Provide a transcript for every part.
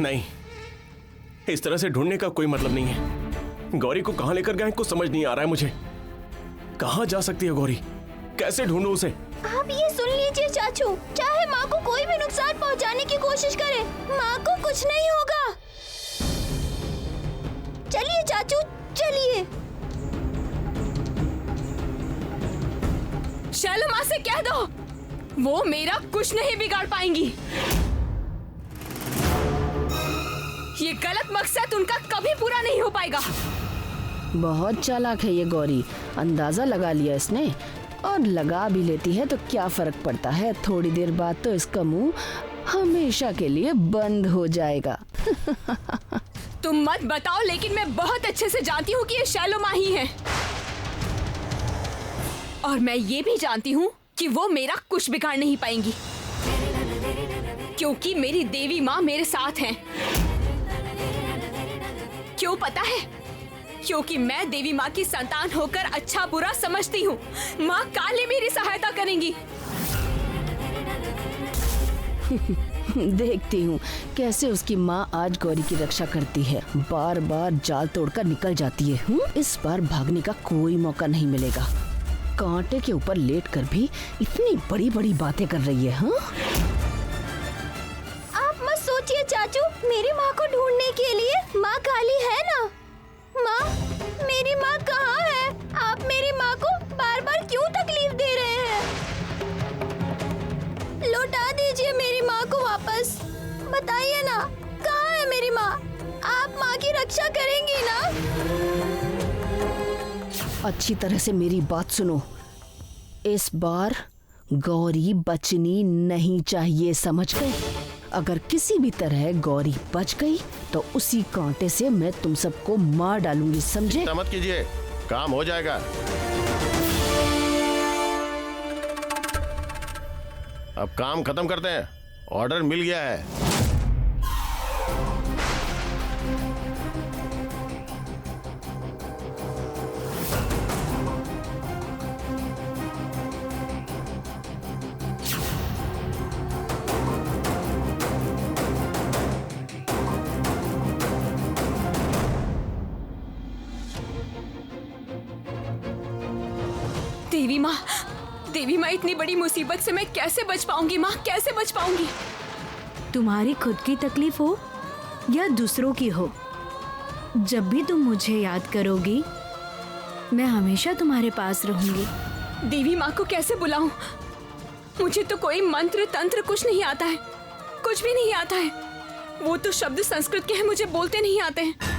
नहीं, इस तरह से ढूंढने का कोई मतलब नहीं है। गौरी को कहां लेकर गए कुछ समझ नहीं आ रहा है मुझे। कहां जा सकती है गौरी? कैसे ढूंढूं उसे? आप ये सुन लीजिए चाचू, चाहे माँ को कोई भी नुकसान पहुँचाने की कोशिश करे, माँ को कुछ नहीं होगा। चलिए चाचू, चलिए। शैलो माँ से कह दो, वो मेरा कुछ नहीं बिगाड़ पाएंगी। ये गलत मकसद उनका कभी पूरा नहीं हो पाएगा। बहुत चालाक है ये गौरी, अंदाजा लगा लिया इसने। और लगा भी लेती है तो क्या फर्क पड़ता है, थोड़ी देर बाद तो इसका मुंह हमेशा के लिए बंद हो जाएगा। तुम मत बताओ, लेकिन मैं बहुत अच्छे से जानती हूँ कि ये शैलो माँ ही है। और मैं ये भी जानती हूँ कि वो मेरा कुछ बिगाड़ नहीं पाएंगी, क्योंकि मेरी देवी माँ मेरे साथ हैं। क्यों पता है? क्योंकि मैं देवी माँ की संतान होकर अच्छा बुरा समझती हूँ। माँ काली मेरी सहायता करेंगी। देखती हूँ कैसे उसकी माँ आज गौरी की रक्षा करती है। बार बार जाल तोड़कर निकल जाती है। इस बार भागने का कोई मौका नहीं मिलेगा। कांटे के ऊपर लेटकर भी इतनी बड़ी बड़ी बातें कर रही है। आप मत सोचिए चाचू, मेरी माँ को ढूंढने के लिए माँ काली है ना। माँ, मेरी माँ कहाँ है? आप मेरी माँ को बार बार क्यों तकलीफ दे रहे हैं? लौटा दीजिए मेरी माँ को वापस। बताइए ना, कहाँ है मेरी माँ? आप माँ की रक्षा करेंगी ना? अच्छी तरह से मेरी बात सुनो। इस बार गौरी बचनी नहीं चाहिए, समझ गए? अगर किसी भी तरह गौरी बच गई तो उसी कांटे से मैं तुम सबको मार डालूंगी, समझे? मत कीजिए, काम हो जाएगा। अब काम खत्म करते हैं, ऑर्डर मिल गया है। देवी माँ, इतनी बड़ी मुसीबत से मैं कैसे बच पाऊंगी? माँ, कैसे बच पाऊंगी? तुम्हारी खुद की तकलीफ हो या दूसरों की हो, जब भी तुम मुझे याद करोगी मैं हमेशा तुम्हारे पास रहूंगी। देवी माँ को कैसे बुलाऊं? मुझे तो कोई मंत्र तंत्र कुछ नहीं आता है, कुछ भी नहीं आता है। वो तो शब्द संस्कृत के हैं, मुझे बोलते नहीं आते हैं।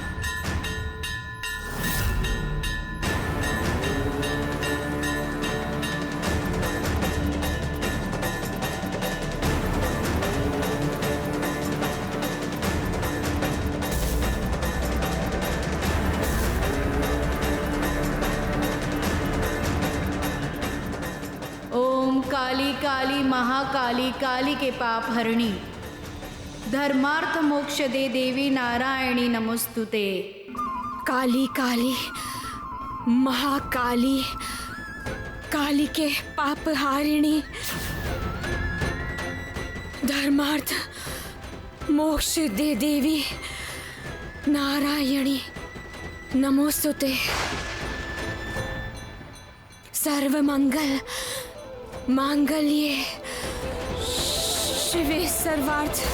काली काली महाकाली, काली के पाप हरणी, धर्मार्थ मोक्ष दे देवी नारायणी नमोस्तुते। काली काली महाकाली, काली के पाप हारिणी, धर्मार्थ मोक्ष दे देवी नारायणी नमोस्तुते। सर्वमंगल मांगल्ये शिवे सर्वार्थ।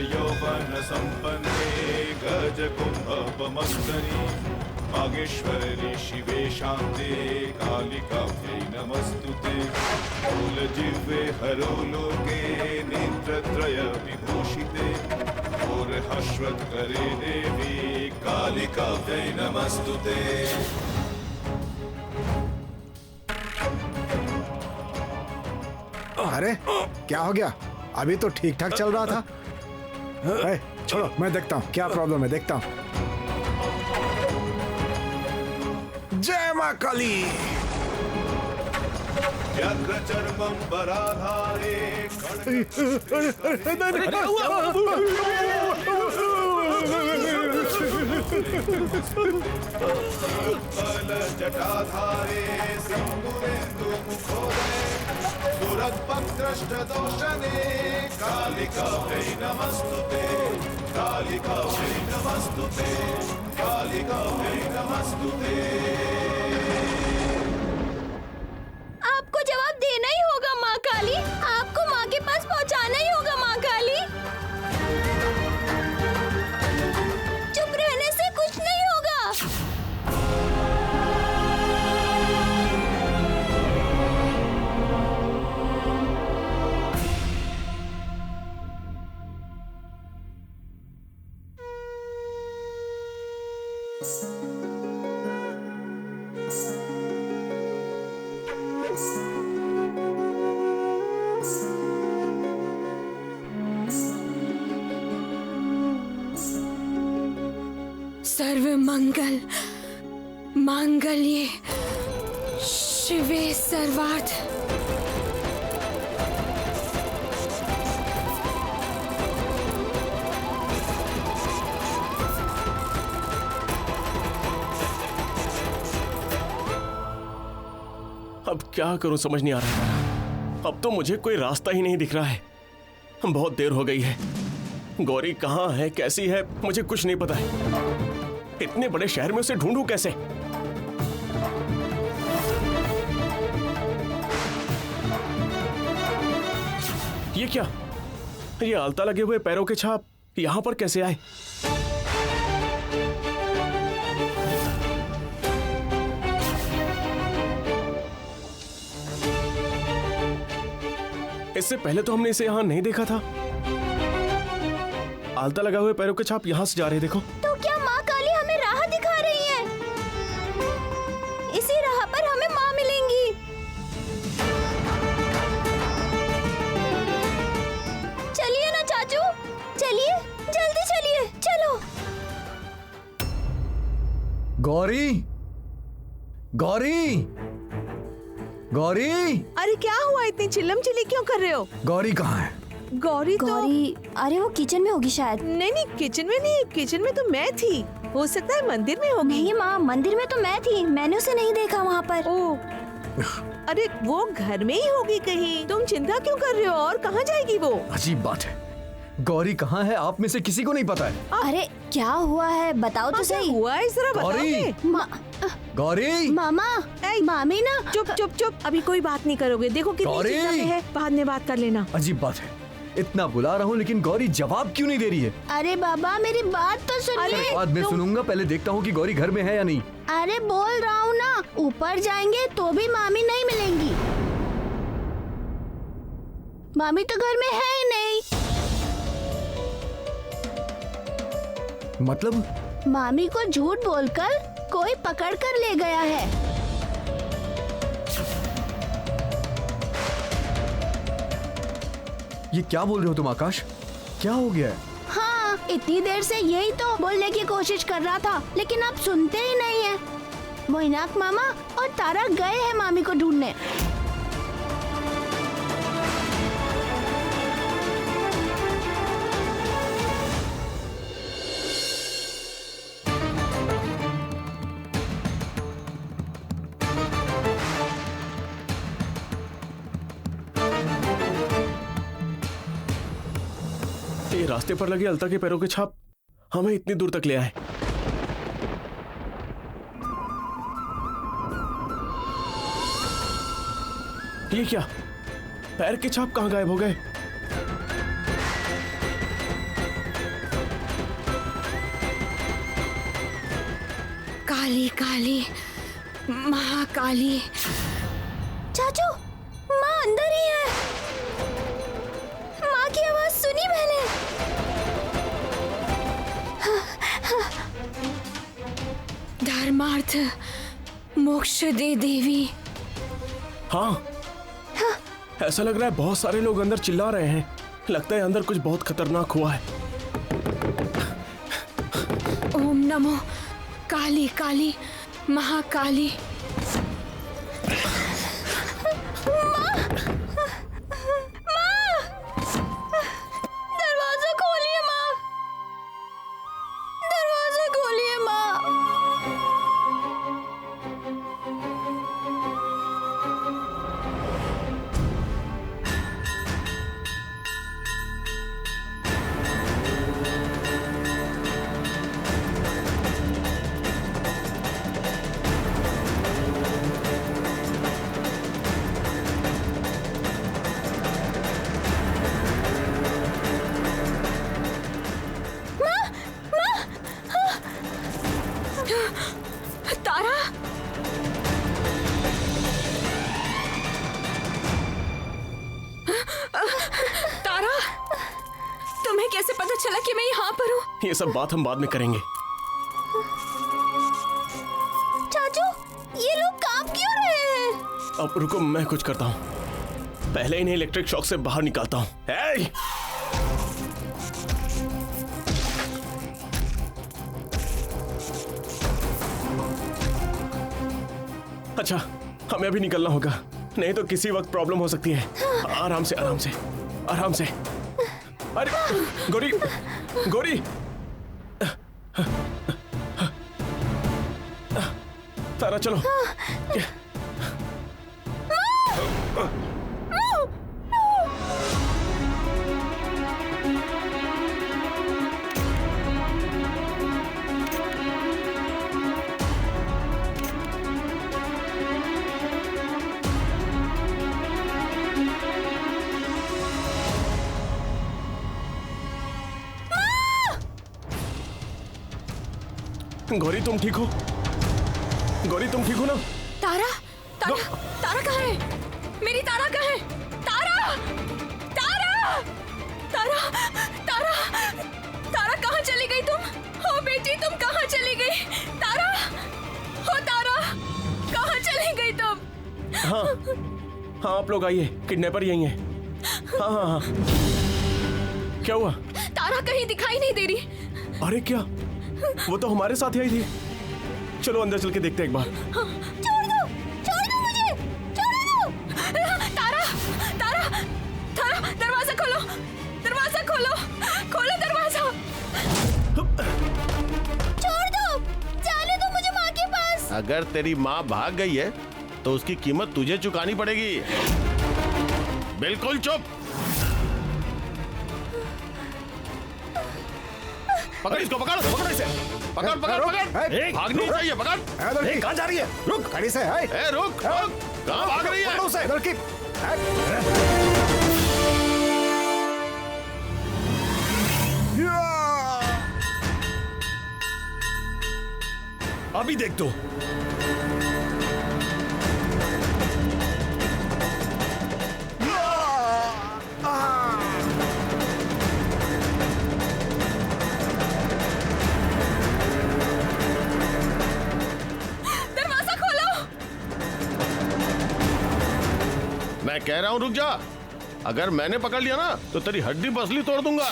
यौवन संपन्ने गज कुंभपमस्तरी, मागेश्वरी शिवे शांते कालिकाभ्यै नमस्तुते। फूलजिह्वे हरोलोके नेत्रत्रय विभूषिते, और हर्षवत्करे देवी कालिकाभ्यै नमस्तुते। अरे क्या हो गया? अभी तो ठीक ठाक चल रहा था। छोड़ो, मैं देखता हूँ क्या प्रॉब्लम है, देखता हूँ। जय मां काली। बल जटाधारे सिंधुरेन्दु मुखोदये दुरद्भद्रष्ट दोषणे कालिका वै नमस्तुते कालिका वै नमस्तुते कालिका वै नमस्तुते। आपको जवाब देना ही होगा माँ काली, आपको माँ के पास पहुँचाना ही होगा माँ काली। चुप रहने से कुछ नहीं होगा। सर्व मंगल मांगल्ये शिवे सर्वार्थ। अब क्या करूं समझ नहीं आ रहा है। अब तो मुझे कोई रास्ता ही नहीं दिख रहा है। बहुत देर हो गई है। गौरी कहाँ है, कैसी है, मुझे कुछ नहीं पता है। इतने बड़े शहर में उसे ढूंढूं कैसे? ये क्या? ये आलता लगे हुए पैरों के छाप यहां पर कैसे आए? इससे पहले तो हमने इसे यहां नहीं देखा था। आलता लगा हुए पैरों के छाप यहां से जा रहे, देखो। तो क्या माँ काली हमें राह दिखा रही है? इसी राह पर हमें माँ मिलेंगी। चलिए ना चाचू, चलिए, जल्दी चलिए, चलो। गौरी, गौरी, गौरी, अरे क्या हुआ, इतनी चिल्लम चिल्ली क्यों कर रहे हो? गौरी कहाँ है? गौरी तो अरे वो किचन में होगी शायद। नहीं, किचन में नहीं, किचन में तो मैं थी। हो सकता है मंदिर में होगी। नहीं माँ, मंदिर में तो मैं थी, मैंने उसे नहीं देखा वहाँ पर। ओह, अरे वो घर में ही होगी कहीं। तुम चिंता क्यों कर रहे हो? और कहाँ जाएगी वो? अजीब बात है, गौरी कहाँ है आप में से किसी को नहीं पता है? अरे क्या हुआ है, बताओ तो सही। हुआ है जरा गौरी, गौरी, मामा, मामी ना। चुप चुप चुप, अभी कोई बात नहीं करोगे। देखो कितनी गौरी! चिंता में है, बाद में बात कर लेना। अजीब बात है, इतना बुला रहा हूँ लेकिन गौरी जवाब क्यों नहीं दे रही है? अरे बाबा मेरी बात तो सुनिए। बाद में सुनूंगा, पहले देखता हूँ कि गौरी घर में है या नहीं। अरे बोल रहा हूँ ना, ऊपर जाएंगे तो भी मामी नहीं मिलेंगी। मामी तो घर में है ही नहीं। मतलब? मामी को झूठ बोलकर कोई पकड़ कर ले गया है। ये क्या बोल रहे हो तुम आकाश? क्या हो गया है? हाँ, इतनी देर से यही तो बोलने की कोशिश कर रहा था, लेकिन आप सुनते ही नहीं है। मोइनाक मामा और तारा गए हैं मामी को ढूंढने। ये रास्ते पर लगे अलता के पैरों के छाप हमें इतनी दूर तक ले आए। ये क्या? पैर के छाप कहाँ गायब हो गए? काली काली महाकाली। चाचू, माँ अंदर ही है। माँ की आवाज सुनी मैंने। धर्मार्थ मोक्ष दे देवी। हाँ, ऐसा लग रहा है बहुत सारे लोग अंदर चिल्ला रहे हैं। लगता है अंदर कुछ बहुत खतरनाक हुआ है। ओम नमो काली काली महाकाली। दरवाजा खोलिए माँ, दरवाजा खोलिए माँ। ये सब बात हम बाद में करेंगे। चाचू, ये लोग काम क्यों रहे हैं? अब रुको, मैं कुछ करता हूँ। पहले इन्हें इलेक्ट्रिक शॉक से बाहर निकालता हूँ। अच्छा, हमें अभी निकलना होगा, नहीं तो किसी वक्त प्रॉब्लम हो सकती है। आराम से आराम से आराम से। अरे गौरी, गौरी, तारा चलो। गौरी तुम ठीक हो? गौरी तुम ठीक हो ना? तारा, तारा, तारा कहाँ है? मेरी तारा कहाँ है? तारा, तारा, तारा, तारा, तारा कहाँ चली गई तुम? हो बेटी, तुम कहाँ चली गई? तारा, हो तारा, कहाँ चली गई तुम? हाँ हाँ, आप लोग आइए, किडनैपर यही है। हाँ हाँ हाँ, क्या हुआ? तारा कहीं दिखाई नहीं दे रही। अरे क्या, वो तो हमारे साथ ही आई थी। चलो अंदर चल के देखते हैं एक बार। छोड़ दो मुझे, छोड़ दो। तारा, तारा, तारा, दरवाजा खोलो, दरवाजा खोलो, खोलो दरवाजा। छोड़ दो, जाने दो मुझे माँ के पास। अगर तेरी माँ भाग गई है तो उसकी कीमत तुझे चुकानी पड़ेगी। बिल्कुल चुप। पकड़ इसको, पकड़ पकड़ इसे, पकड़ पकड़ पकड़। भागनी चाहिए, पकड़। कहाँ जा रही है? रुक, गाड़ी से। रुक, कहाँ भाग रही है? उसे लड़की। अभी देख दो। मैं कह रहा हूं रुक जा। अगर मैंने पकड़ लिया ना तो तेरी हड्डी पसली तोड़ दूंगा।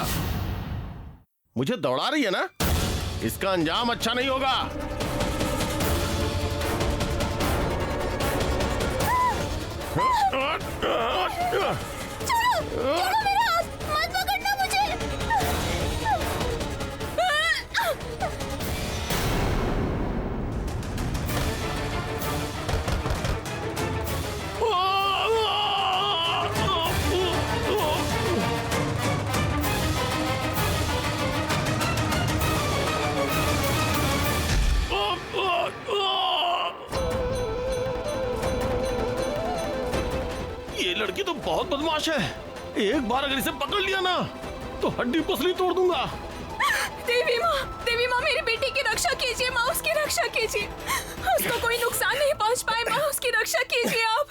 मुझे दौड़ा रही है ना, इसका अंजाम अच्छा नहीं होगा। छोड़ो मेरा हाथ, मत पकड़ना मुझे। ये लड़की तो बहुत बदमाश है। एक बार अगर इसे पकड़ लिया ना तो हड्डी पसली तोड़ दूंगा। देवी माँ, मेरी बेटी की रक्षा कीजिए माँ, उसकी रक्षा कीजिए। उसको कोई नुकसान नहीं पहुँच पाए माँ, उसकी रक्षा कीजिए आप।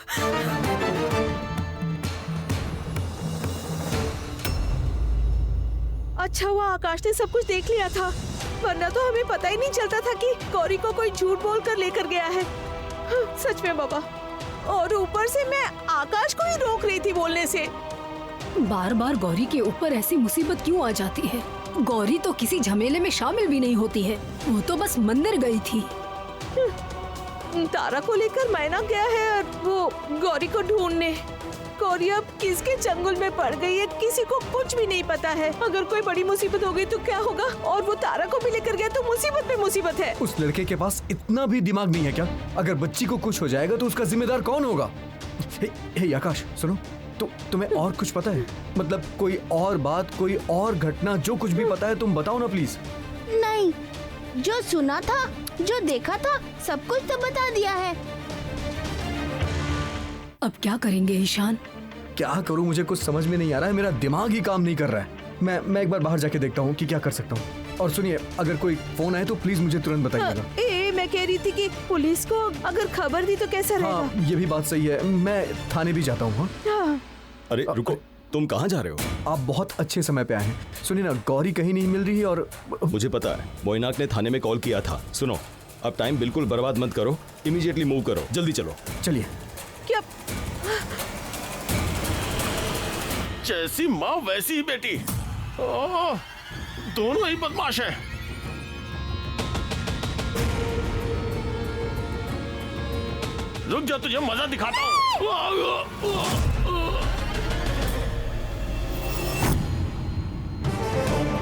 अच्छा हुआ आकाश ने सब कुछ देख लिया था, वरना तो हमें पता ही नहीं चलता था कि गौरी को कोई झूठ बोलकर लेकर गया है। हाँ, सच में बाबा। और ऊपर से मैं आकाश को ही रोक रही थी बोलने से। बार बार गौरी के ऊपर ऐसी मुसीबत क्यों आ जाती है? गौरी तो किसी झमेले में शामिल भी नहीं होती है, वो तो बस मंदिर गई थी। तारा को लेकर मैना गया है और वो गौरी को ढूंढने। गौरी अब किसके चंगुल में पड़ गई है किसी को कुछ भी नहीं पता है। अगर कोई बड़ी मुसीबत हो गई तो क्या होगा? और वो तारा को भी लेकर गया तो मुसीबत पे मुसीबत है। उस लड़के के पास इतना भी दिमाग नहीं है क्या? अगर बच्ची को कुछ हो जाएगा तो उसका जिम्मेदार कौन होगा? हे आकाश सुनो, तो तुम्हें और कुछ पता है? मतलब कोई और बात, कोई और घटना, जो कुछ भी पता है तुम बताओ ना प्लीज। नहीं, जो सुना था, जो देखा था, सब कुछ तो बता दिया है। अब क्या करेंगे ईशान? क्या करूं, मुझे कुछ समझ में नहीं आ रहा है, मेरा दिमाग ही काम नहीं कर रहा है। मैं एक बार बाहर जाके देखता हूँ कि क्या कर सकता हूँ। और सुनिए, अगर कोई फोन आए तो प्लीज मुझे तुरंत बताइएगा। मैं कह रही थी कि पुलिस को अगर खबर दी तो कैसा रहेगा? हाँ, ये भी बात सही है, मैं थाने भी जाता हूँ। हाँ। अरे रुको, तुम कहाँ जा रहे हो? आप बहुत अच्छे समय पे आए हैं। सुनिए ना, गौरी कहीं नहीं मिल रही है और मुझे पता है, मोइनाक ने थाने में कॉल किया था। सुनो, अब टाइम बिल्कुल बर्बाद मत करो, इमीडिएटली मूव करो, जल्दी चलो। चलिए। क्या? जैसी माँ वैसी ही बेटी। ओह, दोनों ही बदमाश हैं। रुक जा, तुझे मजा दिखाता हूँ।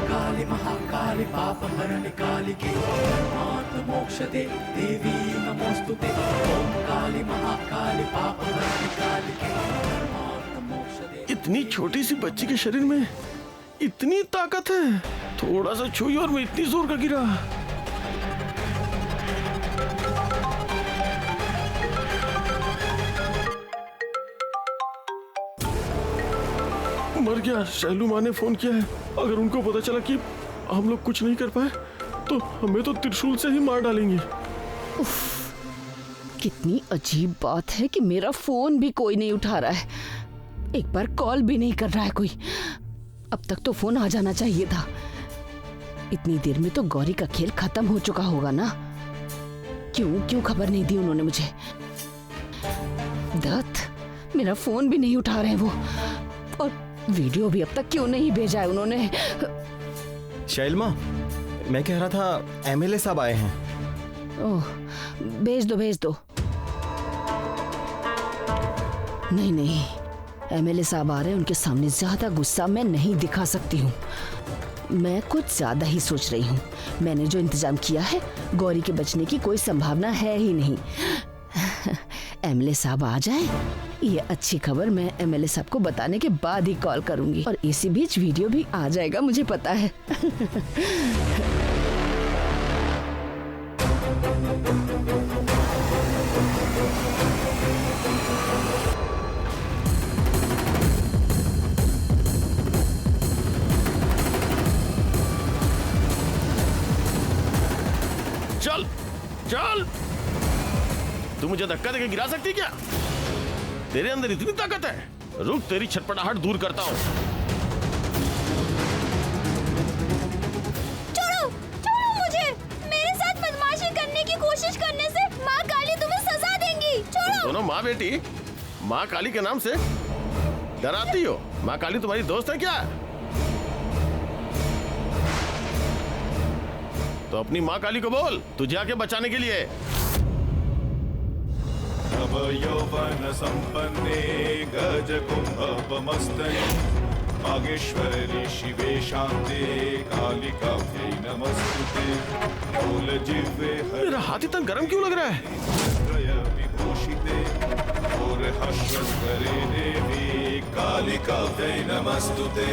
काली महाकाली पाप हरण काली के मोक्ष दे देवी नमोस्तुते। ओम काली महाकाली पाप हरण काली के मोक्ष दे। इतनी छोटी सी बच्ची के शरीर में इतनी ताकत है। थोड़ा सा छुई और मैं इतनी जोर का गिरा। मर गया। शैलू माँ ने फोन किया है। अगर उनको पता चला कि हम लोग कुछ नहीं कर पाए तो हमें तो त्रिशूल से ही मार डालेंगे। कितनी अजीब बात है कि मेरा फोन भी कोई नहीं उठा रहा है, एक बार कॉल भी नहीं कर रहा है कोई। अब तक तो फोन आ जाना चाहिए था। इतनी देर में तो गौरी का खेल खत्म हो चुका होगा ना। क्यों खबर नहीं दी उन्होंने मुझे? दत्त, मेरा फोन भी नहीं उठा रहे वो, और वीडियो भी अब तक क्यों नहीं भेजा है उन्होंने? शैलमा, मैं कह रहा था एमएलए साहब आए हैं। ओह, भेज दो। नहीं, एमएलए साहब आ रहे हैं, उनके सामने ज्यादा गुस्सा मैं नहीं दिखा सकती हूँ। मैं कुछ ज्यादा ही सोच रही हूँ। मैंने जो इंतजाम किया है, गौरी के बचने की कोई संभावना है ही नहीं। एमएलए साहब आ जाए, ये अच्छी खबर मैं एमएलए साहब को बताने के बाद ही कॉल करूंगी, और इसी बीच वीडियो भी आ जाएगा, मुझे पता है। चल, तू मुझे धक्का देके गिरा सकती क्या? तेरे अंदर इतनी ताकत है। रुक, तेरी छटपटाहट दूर करता हूँ। छोड़ो मुझे। मेरे साथ बदमाशी करने की कोशिश करने से माँ काली तुम्हें सजा देंगी। छोड़ो। दोनों माँ बेटी माँ काली के नाम से डराती हो। माँ काली तुम्हारी दोस्त है क्या? तो अपनी माँ काली को बोल तुझे आके बचाने के लिए। यौवन संपन्ने गज कुंभपमस्तने बागेश्वरी शिवे शांते कालिकाभ्यै नमस्तुते। मूल जिह्वे मेरा हाथ इतना गर्म क्यों लग रहा है? हरित्रय विभूषिते और हर्षस्वरे देवी कालिकाभ्यै नमस्तुते।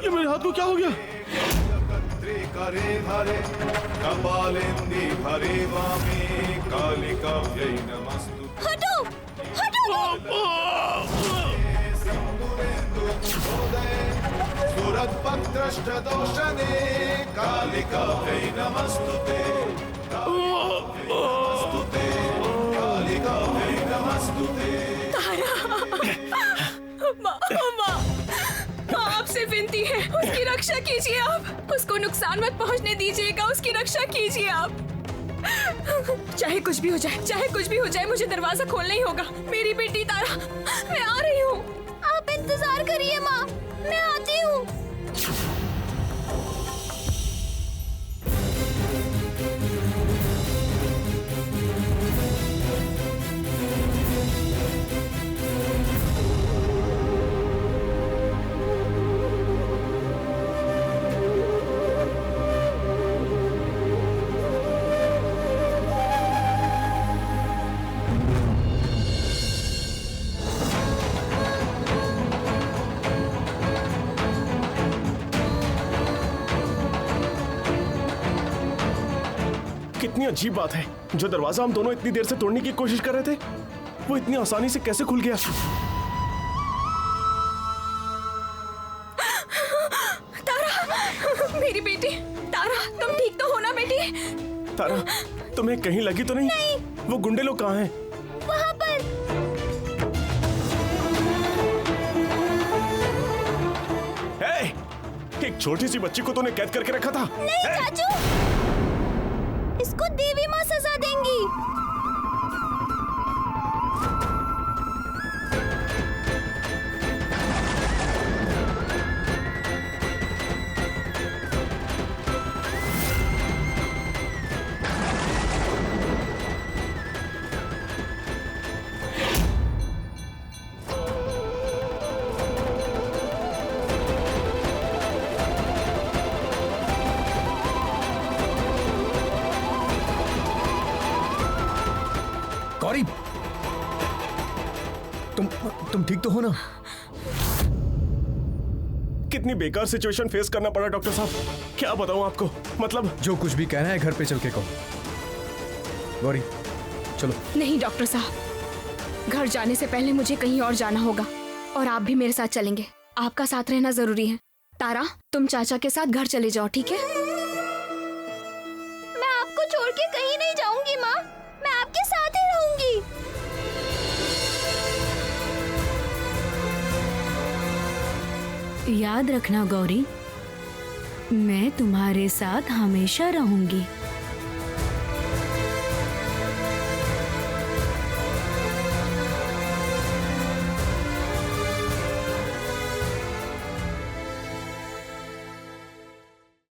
ये मेरे हाथ को क्या हो गया? कपालेंदी हरे वामे कालिकाभ्यै नमस्तुते। हटो। सुरद्भद्रष्टदोषणे कालिकाभ्यै नमस्तुते। कालिकाभ्यै नमस्तुते। आपसे विनती है, उसकी रक्षा कीजिए आप। उसको नुकसान मत पहुंचने दीजिएगा, उसकी रक्षा कीजिए आप। चाहे कुछ भी हो जाए, मुझे दरवाजा खोलना ही होगा। मेरी बेटी तारा, मैं आ रही हूँ। आप इंतजार करिए माँ, मैं आती हूँ। कितनी अजीब बात है, जो दरवाजा हम दोनों इतनी देर से तोड़ने की कोशिश कर रहे थे वो इतनी आसानी से कैसे खुल गया? तारा, मेरी बेटी तारा, तुम ठीक तो हो ना बेटी? तारा, तुम्हें कहीं लगी तो नहीं? वो गुंडे लोग कहाँ हैं? वहाँ पर। हे! एक छोटी सी बच्ची को तूने कैद करके रखा था। नहीं चाचू, इसको देवी माँ सजा देंगी। गौरी, तुम ठीक तो हो ना? कितनी बेकार सिचुएशन फेस करना पड़ा डॉक्टर साहब, क्या बताऊं आपको। मतलब जो कुछ भी कहना है घर पे चल के कहो। गौरी चलो। नहीं डॉक्टर साहब, घर जाने से पहले मुझे कहीं और जाना होगा और आप भी मेरे साथ चलेंगे। आपका साथ रहना जरूरी है। तारा, तुम चाचा के साथ घर चले जाओ, ठीक है? मैं आपको छोड़ के कहीं नहीं जाऊंगी माँ, मैं आपके साथ ही रहूंगी। याद रखना गौरी, मैं तुम्हारे साथ हमेशा रहूंगी।